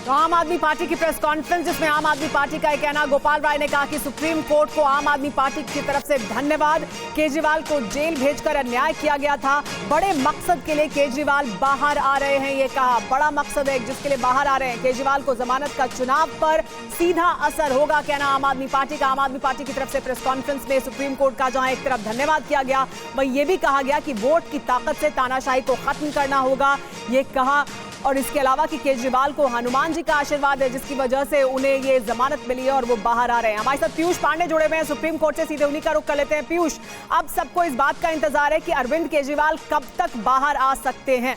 तो आम आदमी पार्टी की प्रेस कॉन्फ्रेंस, जिसमें आम आदमी पार्टी का एक कहना, गोपाल राय ने कहा कि सुप्रीम कोर्ट को आम आदमी पार्टी की तरफ से धन्यवाद। केजरीवाल को जेल भेजकर अन्याय किया गया था, बड़े मकसद के लिए केजरीवाल बाहर आ रहे हैं। ये कहा बड़ा मकसद है जिसके लिए बाहर आ रहे हैं। केजरीवाल को जमानत का चुनाव पर सीधा असर होगा, कहना आम आदमी पार्टी का। आम आदमी पार्टी की तरफ से प्रेस कॉन्फ्रेंस में सुप्रीम कोर्ट का जहां एक तरफ धन्यवाद किया गया, वहीं यह भी कहा गया कि वोट की ताकत से तानाशाही को खत्म करना होगा, ये कहा। और इसके अलावा कि केजरीवाल को हनुमान जी का आशीर्वाद है, जिसकी वजह से उन्हें ये जमानत मिली है और वो बाहर आ रहे हैं। हमारे साथ पीयूष पांडे जुड़े हुए हैं सुप्रीम कोर्ट से, सीधे उन्हीं का रुख कर लेते हैं। पीयूष, अब सबको इस बात का इंतजार है कि अरविंद केजरीवाल कब तक बाहर आ सकते हैं?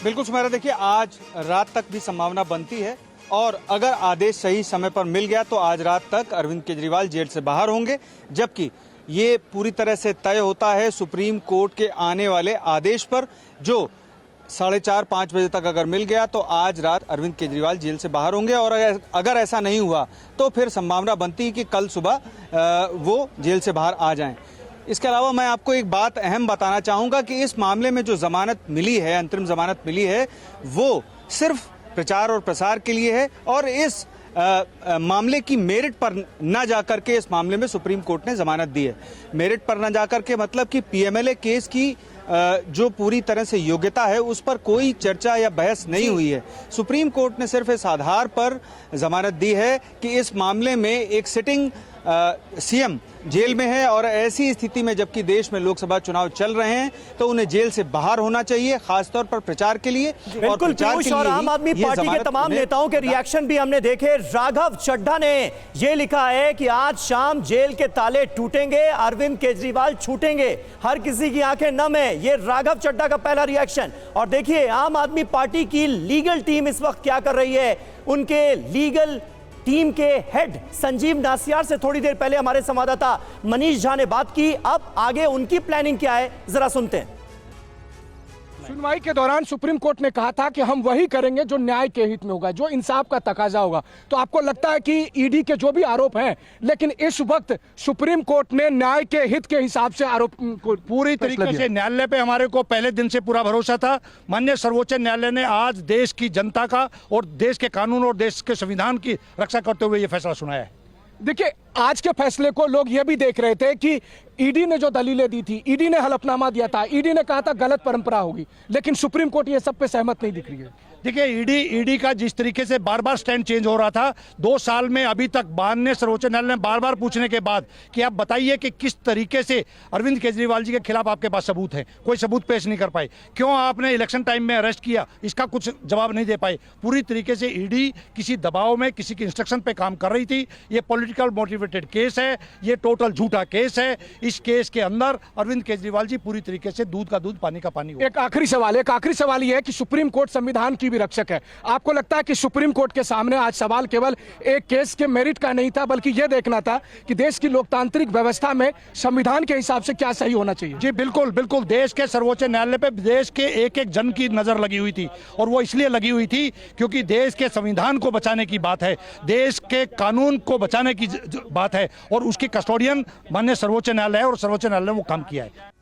बिल्कुल सुमेरा, देखिए आज रात तक भी संभावना बनती है और अगर आदेश सही समय पर मिल गया तो आज रात तक अरविंद केजरीवाल जेल से बाहर होंगे, जबकि ये पूरी तरह से तय होता है सुप्रीम कोर्ट के आने वाले आदेश पर, जो 4:30-5 बजे तक अगर मिल गया तो आज रात अरविंद केजरीवाल जेल से बाहर होंगे। और अगर ऐसा नहीं हुआ तो फिर संभावना बनती है कि कल सुबह वो जेल से बाहर आ जाएं। इसके अलावा मैं आपको एक बात अहम बताना चाहूँगा कि इस मामले में जो जमानत मिली है, अंतरिम जमानत मिली है, वो सिर्फ प्रचार और प्रसार के लिए है और इस मामले की मेरिट पर न जाकर के इस मामले में सुप्रीम कोर्ट ने जमानत दी है। मेरिट पर न जाकर के मतलब कि पीएमएलए केस की जो पूरी तरह से योग्यता है उस पर कोई चर्चा या बहस नहीं हुई है। सुप्रीम कोर्ट ने सिर्फ इस आधार पर जमानत दी है कि इस मामले में एक सिटिंग सीएम जेल में है और ऐसी स्थिति में जबकि देश में लोकसभा चुनाव चल रहे हैं तो उन्हें जेल से बाहर होना चाहिए, खासतौर पर प्रचार के लिए। बिल्कुल पीयूष, और आम आदमी पार्टी के तमाम नेताओं के रिएक्शन भी हमने देखे। राघव चड्ढा ने यह लिखा है कि आज शाम जेल के ताले टूटेंगे, अरविंद केजरीवाल छूटेंगे, हर किसी की आंखें नम है। ये राघव चड्ढा का पहला रिएक्शन। और देखिए आम आदमी पार्टी की लीगल टीम इस वक्त क्या कर रही है। उनके लीगल टीम के हेड संजीव नासियार से थोड़ी देर पहले हमारे संवाददाता मनीष झा ने बात की। अब आगे उनकी प्लानिंग क्या है, जरा सुनते हैं। सुनवाई के दौरान सुप्रीम कोर्ट ने कहा था कि हम वही करेंगे जो न्याय के हित में होगा, जो इंसाफ का तकाजा होगा। तो आपको लगता है कि ईडी के जो भी आरोप हैं, लेकिन इस वक्त सुप्रीम कोर्ट ने न्याय के हित के हिसाब से आरोप को पूरी तरीके से न्यायालय पे हमारे को पहले दिन से पूरा भरोसा था। माननीय सर्वोच्च न्यायालय ने आज देश की जनता का और देश के कानून और देश के संविधान की रक्षा करते हुए ये फैसला सुनाया है। देखिए आज के फैसले को लोग यह भी देख रहे थे कि ईडी ने जो दलीलें दी थी, ईडी ने हलफनामा दिया था, ईडी ने कहा था गलत परंपरा होगी, लेकिन सुप्रीम कोर्ट ये सब पे सहमत नहीं दिख रही है। देखिए ईडी का जिस तरीके से बार बार स्टैंड चेंज हो रहा था 2 साल में, अभी तक माननीय सर्वोच्च न्यायालय ने बार बार पूछने के बाद कि आप बताइए कि किस तरीके से अरविंद केजरीवाल जी के खिलाफ आपके पास सबूत है, कोई सबूत पेश नहीं कर पाए। क्यों आपने इलेक्शन टाइम में अरेस्ट किया, इसका कुछ जवाब नहीं दे पाए। पूरी तरीके से ईडी किसी दबाव में, किसी के इंस्ट्रक्शन पे काम कर रही थी। ये पॉलिटिकल मोटिवेटेड केस है, ये टोटल झूठा केस है। इस केस के अंदर अरविंद केजरीवाल जी पूरी तरीके से दूध का दूध पानी का पानी। एक आखिरी सवाल ये है कि सुप्रीम कोर्ट संविधान की भी रक्षक है। आपको लगता है कि सुप्रीम कोर्ट के सामने आज सवाल केवल एक केस के मेरिट का नहीं था, बल्कि यह देखना था कि देश की लोकतांत्रिक व्यवस्था में संविधान के हिसाब से क्या सही होना चाहिए? जी बिल्कुल बिल्कुल, देश के सर्वोच्च न्यायालय पे देश के एक एक जन की नजर लगी हुई थी और वो इसलिए लगी हुई थी क्योंकि देश के संविधान को बचाने की बात है, देश के कानून को बचाने की बात है और उसकी कस्टोडियन माननीय सर्वोच्च न्यायालय है और सर्वोच्च न्यायालय ने वो काम किया है।